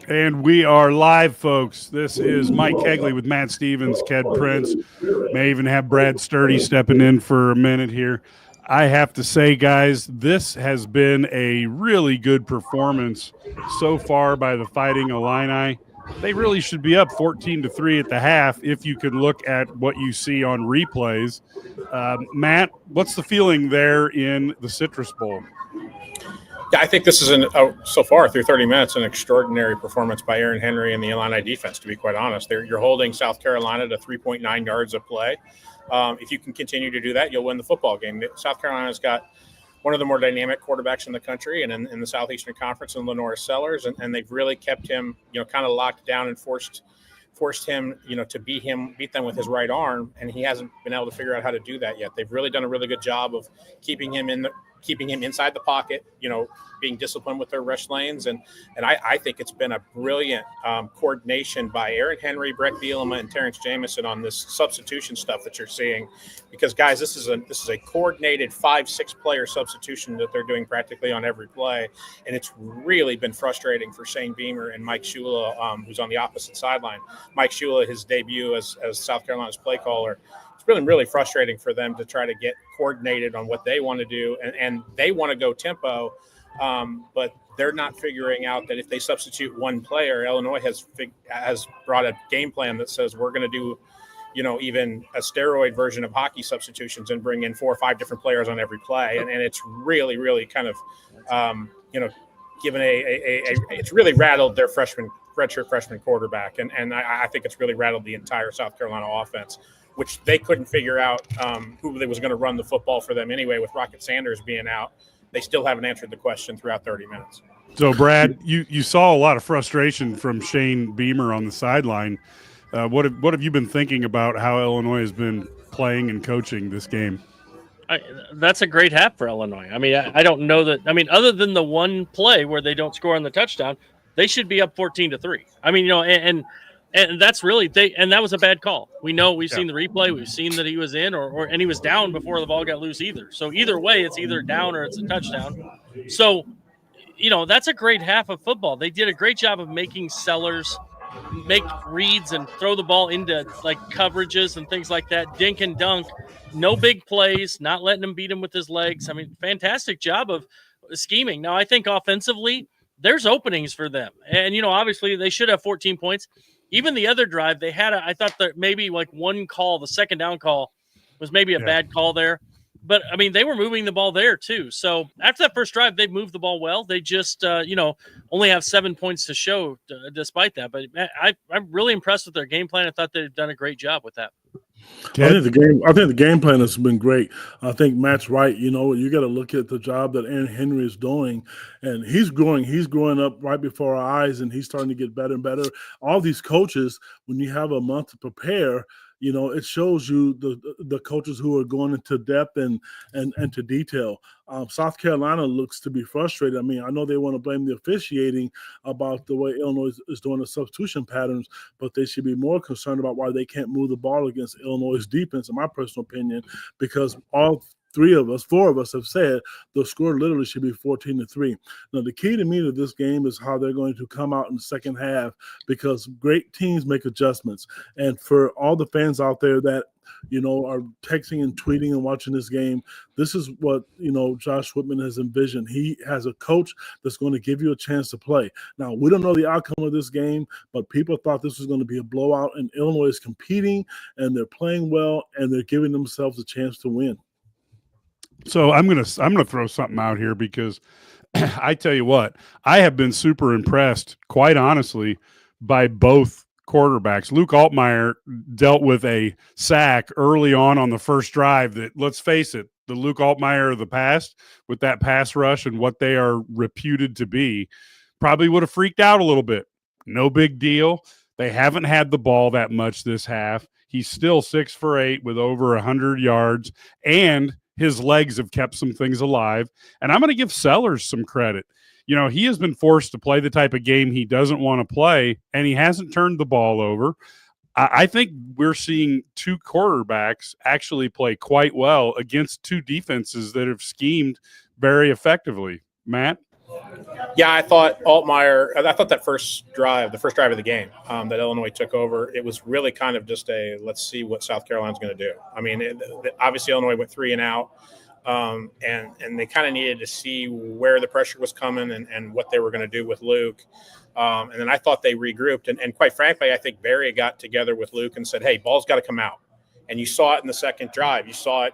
And we are live, folks. This is Mike Kegley with Matt Stevens, Ked Prince. May even have Brad Sturdy stepping in for a minute here. I have to say, guys, this has been a really good performance so far by the Fighting Illini. They really should be up 14-3 at the half if you can look at what you see on replays. Matt, what's the feeling there in the Citrus Bowl? Yeah, I think this is so far through 30 minutes an extraordinary performance by Aaron Henry and the Illini defense. To be quite honest, you're holding South Carolina to 3.9 yards of play. If you can continue to do that, you'll win the football game. South Carolina's got one of the more dynamic quarterbacks in the country, and in the Southeastern Conference, in Lenore Sellers, and they've really kept him, kind of locked down and forced him, to beat them with his right arm, and he hasn't been able to figure out how to do that yet. They've really done a really good job of keeping him inside the pocket, being disciplined with their rush lanes. And I think it's been a brilliant coordination by Aaron Henry, Brett Bielema, and Terrence Jamison on this substitution stuff that you're seeing. Because, guys, this is a coordinated 5-6 player substitution that they're doing practically on every play. And it's really been frustrating for Shane Beamer and Mike Shula, who's on the opposite sideline. Mike Shula, his debut as South Carolina's play caller, really frustrating for them to try to get coordinated on what they want to do, and they want to go tempo, but they're not figuring out that if they substitute one player, Illinois has brought a game plan that says we're going to do, even a steroid version of hockey substitutions and bring in 4 or 5 different players on every play, and it's really kind of, given it's really rattled their redshirt freshman quarterback, and I think it's really rattled the entire South Carolina offense, which they couldn't figure out who was going to run the football for them anyway. With Rocket Sanders being out, they still haven't answered the question throughout 30 minutes. So, Brad, you saw a lot of frustration from Shane Beamer on the sideline. What have you been thinking about how Illinois has been playing and coaching this game? That's a great half for Illinois. I mean, I don't know that. I mean, other than the one play where they don't score on the touchdown, they should be up 14-3. I mean, and that's really and that was a bad call. We've seen the replay. We've seen that he was in and he was down before the ball got loose either. So either way, it's either down or it's a touchdown. So, that's a great half of football. They did a great job of making Sellers make reads and throw the ball into like coverages and things like that. Dink and dunk, no big plays, not letting him beat him with his legs. I mean, fantastic job of scheming. Now, I think offensively, there's openings for them. And, obviously they should have 14 points. Even the other drive, they had I thought that maybe like one call, the second down call was maybe a bad call there. But, I mean, they were moving the ball there too. So after that first drive, they moved the ball well. They just, only have 7 points to show despite that. But I'm really impressed with their game plan. I thought they've done a great job with that. I think the game plan has been great. I think Matt's right. You got to look at the job that Aaron Henry is doing, and he's growing up right before our eyes, and he's starting to get better and better. All these coaches, when you have a month to prepare, it shows you the coaches who are going into depth and to detail. South Carolina looks to be frustrated. I mean, I know they want to blame the officiating about the way Illinois is doing the substitution patterns, but they should be more concerned about why they can't move the ball against Illinois' defense, in my personal opinion, because all 4 of us have said the score literally should be 14-3. Now, the key to me to this game is how they're going to come out in the second half, because great teams make adjustments. And for all the fans out there that, are texting and tweeting and watching this game, this is what, Josh Whitman has envisioned. He has a coach that's going to give you a chance to play. Now, we don't know the outcome of this game, but people thought this was going to be a blowout, and Illinois is competing, and they're playing well, and they're giving themselves a chance to win. So I'm gonna throw something out here, because I tell you what, I have been super impressed, quite honestly, by both quarterbacks. Luke Altmaier dealt with a sack early on the first drive that, let's face it, the Luke Altmaier of the past, with that pass rush and what they are reputed to be, probably would have freaked out a little bit. No big deal. They haven't had the ball that much this half. He's still 6 for 8 with over 100 yards, and his legs have kept some things alive. And I'm going to give Sellers some credit. He has been forced to play the type of game he doesn't want to play, and he hasn't turned the ball over. I think we're seeing 2 quarterbacks actually play quite well against 2 defenses that have schemed very effectively. Matt? Yeah, I thought Altmaier. I thought that the first drive of the game that Illinois took over, it was really kind of just a let's see what South Carolina's going to do. I mean, obviously Illinois went 3 and out, and they kind of needed to see where the pressure was coming and what they were going to do with Luke. And then I thought they regrouped, and quite frankly, I think Barry got together with Luke and said, "Hey, ball's got to come out." And you saw it in the second drive. You saw it,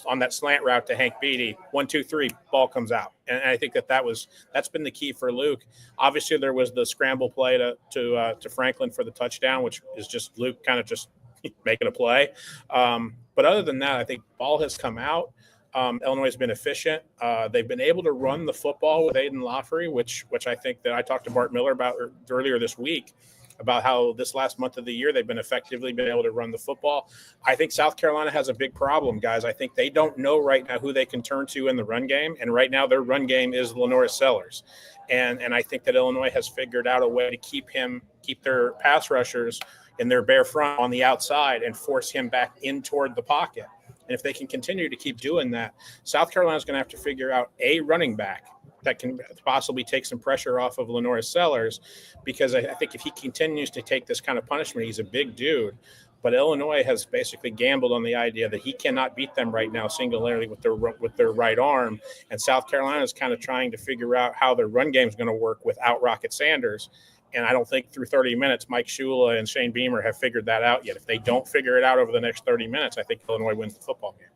on that slant route to Hank Beatty. 1, 2, 3, ball comes out. And I think that's been the key for Luke. Obviously, there was the scramble play to Franklin for the touchdown, which is just Luke kind of just making a play. But other than that, I think ball has come out. Illinois has been efficient. They've been able to run the football with Aiden Lafferty, which I think that I talked to Bart Miller about earlier this week, about how this last month of the year they've been able to run the football. I think South Carolina has a big problem, guys. I think they don't know right now who they can turn to in the run game, and right now their run game is Lenore Sellers. And I think that Illinois has figured out a way to keep their pass rushers in their bare front on the outside and force him back in toward the pocket. And if they can continue to keep doing that, South Carolina's going to have to figure out a running back that can possibly take some pressure off of Lenore Sellers, because I think if he continues to take this kind of punishment, he's a big dude. But Illinois has basically gambled on the idea that he cannot beat them right now singularly with their right arm. And South Carolina is kind of trying to figure out how their run game is going to work without Rocket Sanders. And I don't think through 30 minutes, Mike Shula and Shane Beamer have figured that out yet. If they don't figure it out over the next 30 minutes, I think Illinois wins the football game.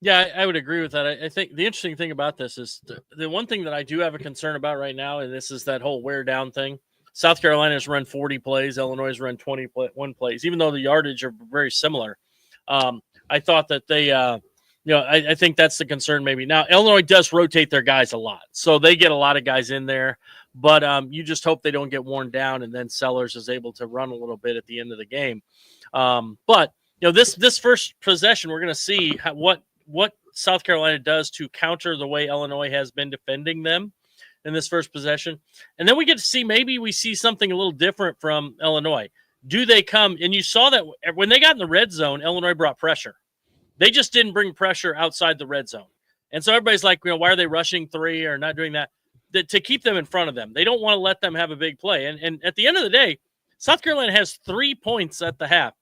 Yeah, I would agree with that. I think the interesting thing about this is the one thing that I do have a concern about right now, and this is that whole wear down thing. South Carolina has run 40 plays. Illinois has run 21 plays, even though the yardage are very similar. I thought that they, I think that's the concern maybe. Now, Illinois does rotate their guys a lot, so they get a lot of guys in there. But you just hope they don't get worn down, and then Sellers is able to run a little bit at the end of the game. But this first possession, we're going to see what South Carolina does to counter the way Illinois has been defending them in this first possession. And then we get to see, maybe we see something a little different from Illinois. Do they come? And you saw that when they got in the red zone, Illinois brought pressure. They just didn't bring pressure outside the red zone. And so everybody's like, why are they rushing 3 or not doing that? To keep them in front of them. They don't want to let them have a big play. And at the end of the day, South Carolina has 3 points at the half.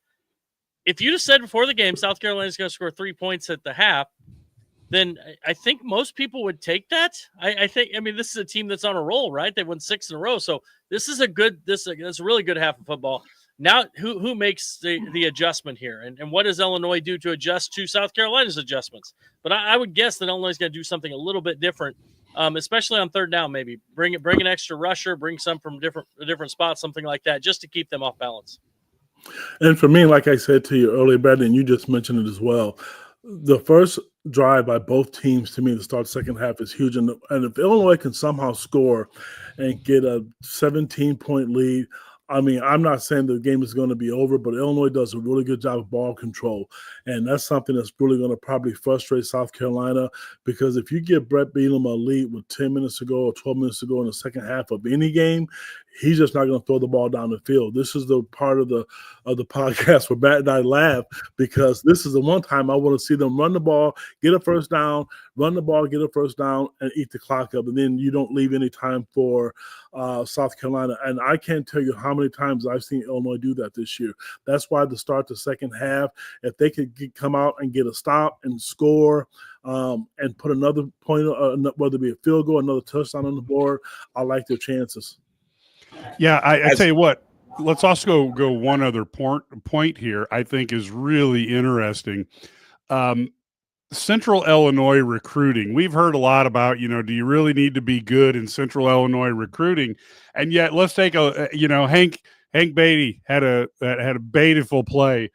If you just said before the game South Carolina is going to score 3 points at the half, then I think most people would take that. I mean, this is a team that's on a roll, right? They won 6 in a row. So this is a really good half of football. Now, who makes the adjustment here? And what does Illinois do to adjust to South Carolina's adjustments? But I would guess that Illinois is going to do something a little bit different, especially on third down, maybe. Bring an extra rusher, bring some from a different spot, something like that, just to keep them off balance. And for me, like I said to you earlier, Brandon, and you just mentioned it as well, the first drive by both teams to me to start the second half is huge. And if Illinois can somehow score and get a 17-point lead, I mean, I'm not saying the game is going to be over, but Illinois does a really good job of ball control. And that's something that's really going to probably frustrate South Carolina, because if you give Brett Bielema a lead with 10 minutes to go or 12 minutes to go in the second half of any game, he's just not going to throw the ball down the field. This is the part of the podcast where Matt and I laugh, because this is the one time I want to see them run the ball, get a first down, run the ball, get a first down, and eat the clock up. And then you don't leave any time for South Carolina. And I can't tell you how many times I've seen Illinois do that this year. That's why to start the second half, if they could come out and get a stop and score and put another point, whether it be a field goal, another touchdown on the board, I like their chances. Yeah, I tell you what, let's also go one other point here I think is really interesting. Central Illinois recruiting. We've heard a lot about, do you really need to be good in Central Illinois recruiting? And yet let's take Hank Beatty had a beautiful play.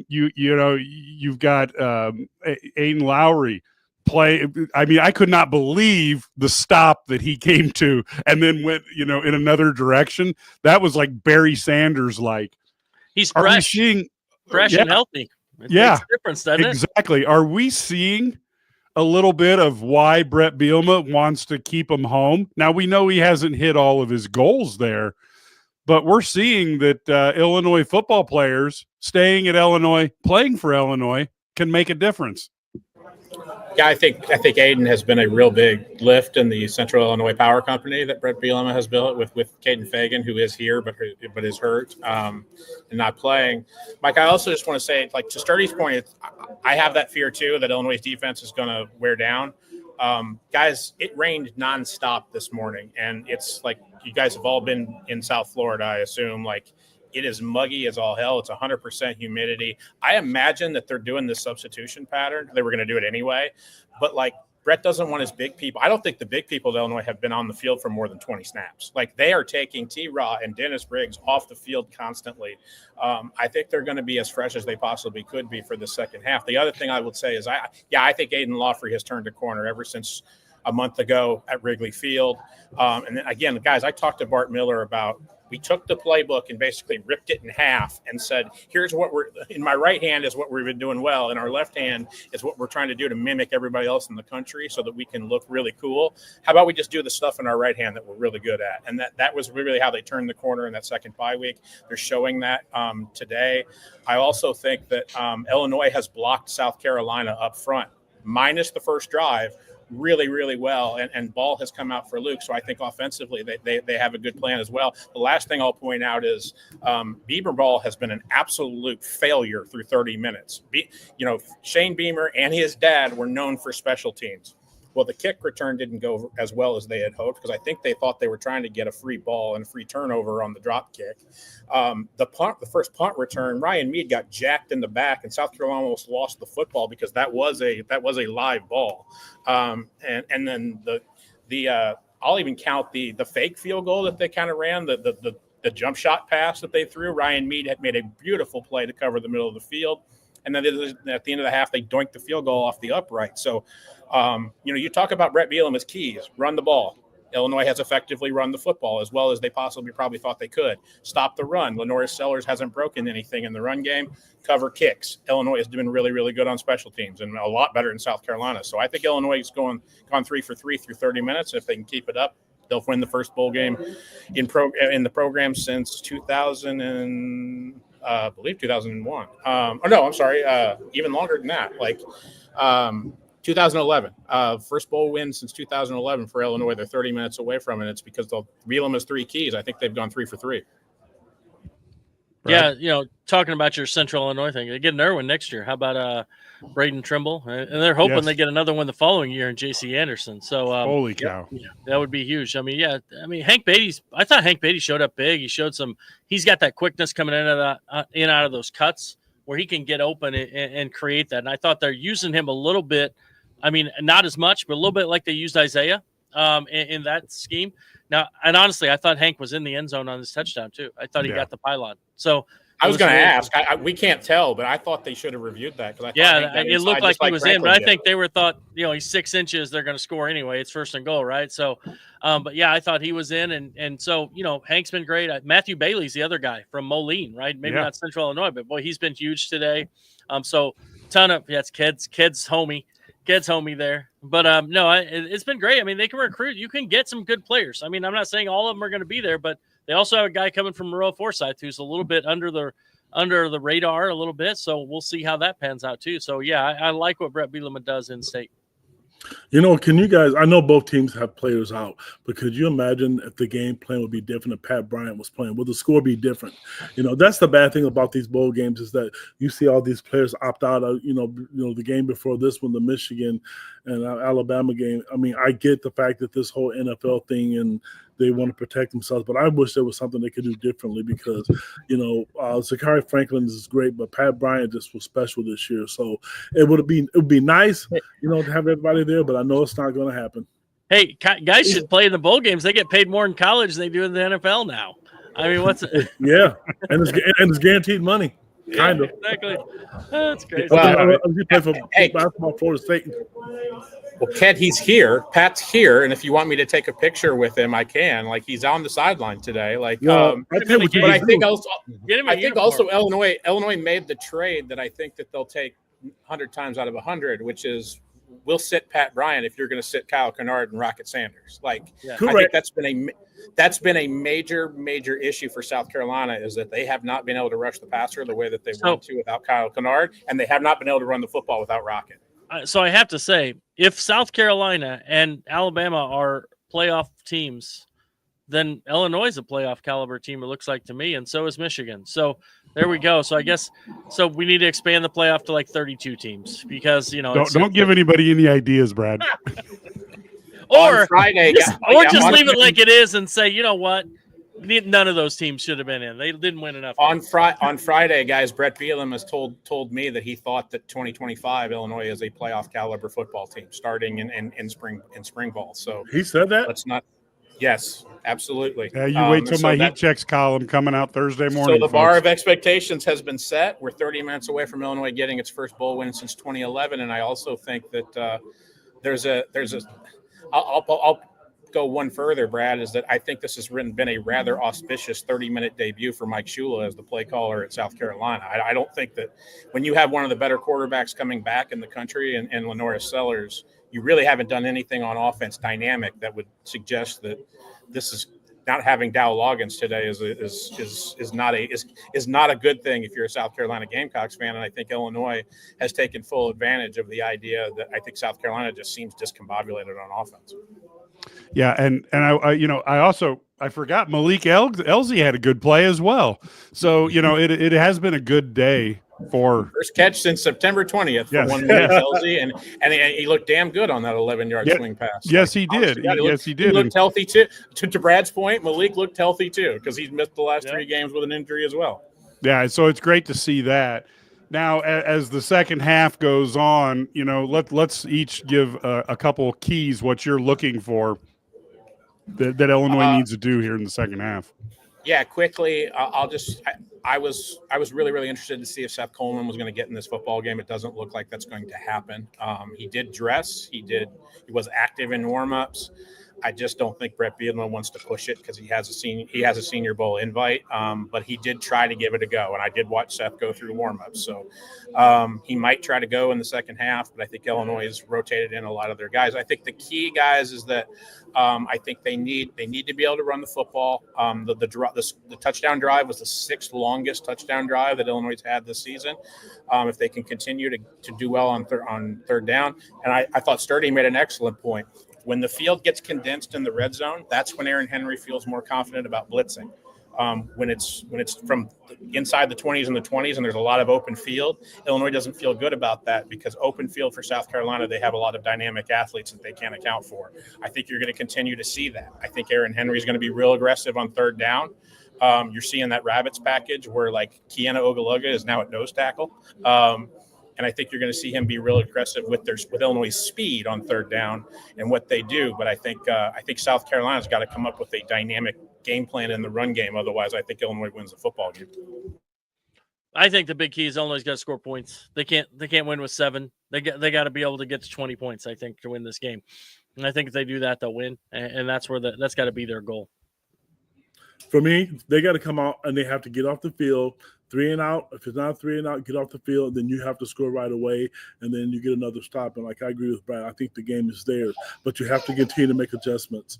You've got Aiden Lowry play. I mean, I could not believe the stop that he came to and then went, in another direction. That was like Barry Sanders like. He's fresh and healthy. It makes a difference, doesn't it? Exactly. Are we seeing a little bit of why Brett Bielema wants to keep him home? Now, we know he hasn't hit all of his goals there, but we're seeing that Illinois football players staying at Illinois, playing for Illinois, can make a difference. Yeah, I think Aiden has been a real big lift in the Central Illinois Power Company that Brett Bielema has built with Caden Fagan, who is here but is hurt and not playing. Mike, I also just want to say, like, to Sturdy's point, I have that fear too that Illinois' defense is going to wear down. Guys, it rained nonstop this morning, and it's like you guys have all been in South Florida, I assume. Like, it is muggy as all hell. It's 100% humidity. I imagine that they're doing this substitution pattern. They were going to do it anyway. But, like, Brett doesn't want his big people. I don't think the big people of Illinois have been on the field for more than 20 snaps. Like, they are taking T-Raw and Dennis Briggs off the field constantly. I think they're going to be as fresh as they possibly could be for the second half. The other thing I would say is I think Aiden Lawfrey has turned a corner ever since a month ago at Wrigley Field. And then, again, guys, I talked to Bart Miller about – we took the playbook and basically ripped it in half and said, here's what we're – in my right hand is what we've been doing well. In our left hand is what we're trying to do to mimic everybody else in the country so that we can look really cool. How about we just do the stuff in our right hand that we're really good at? And that was really how they turned the corner in that second bye week. They're showing that today. I also think that Illinois has blocked South Carolina up front, minus the first drive, really, really well, and ball has come out for Luke. So I think offensively they have a good plan as well. The last thing I'll point out is Beamer ball has been an absolute failure through 30 minutes. Shane Beamer and his dad were known for special teams. Well, the kick return didn't go as well as they had hoped because I think they thought they were trying to get a free ball and a free turnover on the drop kick. The first punt return, Ryan Mead got jacked in the back, and South Carolina almost lost the football because that was a live ball. And then I'll even count the fake field goal that they kind of ran, the jump shot pass that they threw. Ryan Mead had made a beautiful play to cover the middle of the field. And then at the end of the half, they doinked the field goal off the upright. So, you talk about Brett Bielema's keys, run the ball. Illinois has effectively run the football as well as they probably thought they could. Stop the run. Lenoris Sellers hasn't broken anything in the run game. Cover kicks. Illinois has been really, really good on special teams and a lot better than South Carolina. So I think Illinois has gone 3 for 3 through 30 minutes. If they can keep it up, they'll win the first bowl game in the program since 2001. Even longer than that. 2011. First bowl win since 2011 for Illinois. They're 30 minutes away from it. It's because they'll Bielema's 3 keys. I think they've gone 3 for 3. Right? Yeah, talking about your Central Illinois thing, they get an Irwin next year. How about Braden Trimble? And they're hoping they get another one the following year in J.C. Anderson. So holy cow, that would be huge. Hank Beatty's. I thought Hank Beatty showed up big. He showed some. He's got that quickness coming in out of those cuts where he can get open and create that. And I thought they're using him a little bit. I mean, not as much, but a little bit like they used Isaiah in that scheme. Now, and honestly, I thought Hank was in the end zone on this touchdown too. I thought he got the pylon. So I was going to ask. We can't tell, but I thought they should have reviewed that because it looked like he was in. But I think they thought he's 6 inches. They're going to score anyway. It's first and goal, right? So, but yeah, I thought he was in, and so Hank's been great. Matthew Bailey's the other guy from Moline, right? Maybe not Central Illinois, but boy, he's been huge today. So ton of kids homie. Gets homie there. But it's been great. I mean, they can recruit. You can get some good players. I mean, I'm not saying all of them are going to be there, but they also have a guy coming from Moreau Forsyth who's a little bit under the radar a little bit. So we'll see how that pans out too. So yeah, I like what Brett Bielema does in state. Can you guys – I know both teams have players out, but could you imagine if the game plan would be different if Pat Bryant was playing? Would the score be different? That's the bad thing about these bowl games is that you see all these players opt out of, the game before this one, the Michigan and Alabama game. I mean, I get the fact that this whole NFL thing and they want to protect themselves, but I wish there was something they could do differently because, Zachary Franklin is great, but Pat Bryant just was special this year. So it would be nice, to have everybody there, but I know it's not going to happen. Hey, guys should play in the bowl games. They get paid more in college than they do in the NFL now. I mean, what's it? Yeah, and it's guaranteed money. Kind of. Exactly. That's crazy. He played for basketball, Florida State. Well, Ken, he's here. Pat's here, and if you want me to take a picture with him, I can. He's on the sideline today. I think also Illinois made the trade that I think that they'll take 100 times out of 100, which is we'll sit Pat Bryant if you're going to sit Kyle Kennard and Rocket Sanders. I think that's been a major issue for South Carolina is that they have not been able to rush the passer the way that they want to without Kyle Kennard, and they have not been able to run the football without Rocket. So I have to say, if South Carolina and Alabama are playoff teams, then Illinois is a playoff caliber team, it looks like to me, and so is Michigan. So there we go. So I guess we need to expand the playoff to like 32 teams because don't give anybody any ideas, Brad. or on Friday, just leave it like it is and say, you know what, none of those teams should have been in. They didn't win enough. On Friday, guys, Brett Bielema has told me that he thought that 2025 Illinois is a playoff caliber football team starting in spring ball. So he said that. Let's not. Yes, absolutely. Yeah, you wait till my heat checks column coming out Thursday morning. So the bar of expectations has been set. We're 30 minutes away from Illinois getting its first bowl win since 2011, and I also think that I'll go one further, Brad, is that I think this has been a rather auspicious 30-minute debut for Mike Shula as the play caller at South Carolina. I don't think that when you have one of the better quarterbacks coming back in the country and Lenora Sellers, you really haven't done anything on offense dynamic that would suggest that this is not having Dow Loggins today is not a good thing if you're a South Carolina Gamecocks fan. And I think Illinois has taken full advantage of the idea that I think South Carolina just seems discombobulated on offense. Yeah, and I forgot Malik Elzy had a good play as well. So it has been a good day for first catch since September 20th for one Malik Elzy, and he looked damn good on that 11-yard swing pass. Yes, he did. He did. He looked healthy too. To Brad's point, Malik looked healthy too because he's missed the last 3 games with an injury as well. Yeah, so it's great to see that. Now, as the second half goes on, let's each give a couple keys what you're looking for that Illinois needs to do here in the second half. Yeah, quickly, I was really, really interested to see if Seth Coleman was going to get in this football game. It doesn't look like that's going to happen. He did dress. He was active in warmups. I just don't think Brett Bielema wants to push it because he has a Senior Bowl invite. But he did try to give it a go, and I did watch Seth go through warmups. So he might try to go in the second half, but I think Illinois has rotated in a lot of their guys. I think the key, guys, is that I think they need to be able to run the football. The touchdown drive was the 6th longest touchdown drive that Illinois has had this season. If they can continue to do well on third down, and I thought Sturdy made an excellent point. When the field gets condensed in the red zone, that's when Aaron Henry feels more confident about blitzing. When it's from inside the 20s and the 20s and there's a lot of open field, Illinois doesn't feel good about that because open field for South Carolina, they have a lot of dynamic athletes that they can't account for. I think you're going to continue to see that. I think Aaron Henry is going to be real aggressive on third down. You're seeing that Rabbits package where like Kiana Ogaloga is now at nose tackle. And I think you're going to see him be real aggressive with Illinois' speed on third down and what they do. But I think South Carolina's got to come up with a dynamic game plan in the run game. Otherwise, I think Illinois wins the football game. I think the big key is Illinois got to score points. They can't win with 7. They got to be able to get to 20 points, I think, to win this game. And I think if they do that, they'll win. And that's where that's got to be their goal. For me, they got to come out and they have to get off the field. 3 and out. If it's not 3 and out, get off the field. Then you have to score right away, and then you get another stop. And like I agree with Brad, I think the game is there, but you have to continue to make adjustments.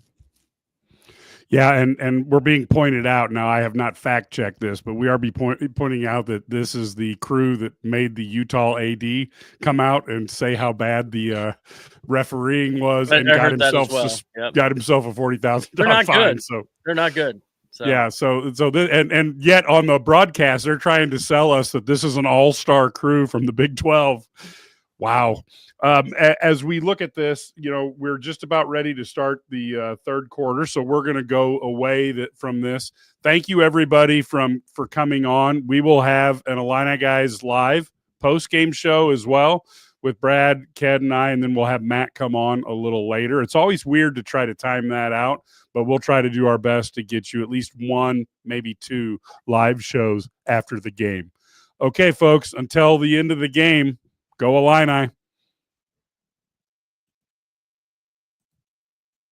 Yeah, and we're being pointed out now. I have not fact checked this, but we are pointing out that this is the crew that made the Utah AD come out and say how bad the refereeing was, and got himself a $40,000 fine. Good. So they're not good. So. Yeah, and yet on the broadcast they're trying to sell us that this is an all-star crew from the Big 12. Wow. As we look at this, we're just about ready to start the third quarter, so we're going to go away from this. Thank you, everybody, for coming on. We will have an IlliniGuys live post-game show as well with Brad, Ked, and I, and then we'll have Matt come on a little later. It's always weird to try to time that out, but we'll try to do our best to get you at least 1, maybe 2 live shows after the game. Okay, folks, until the end of the game, go Illini.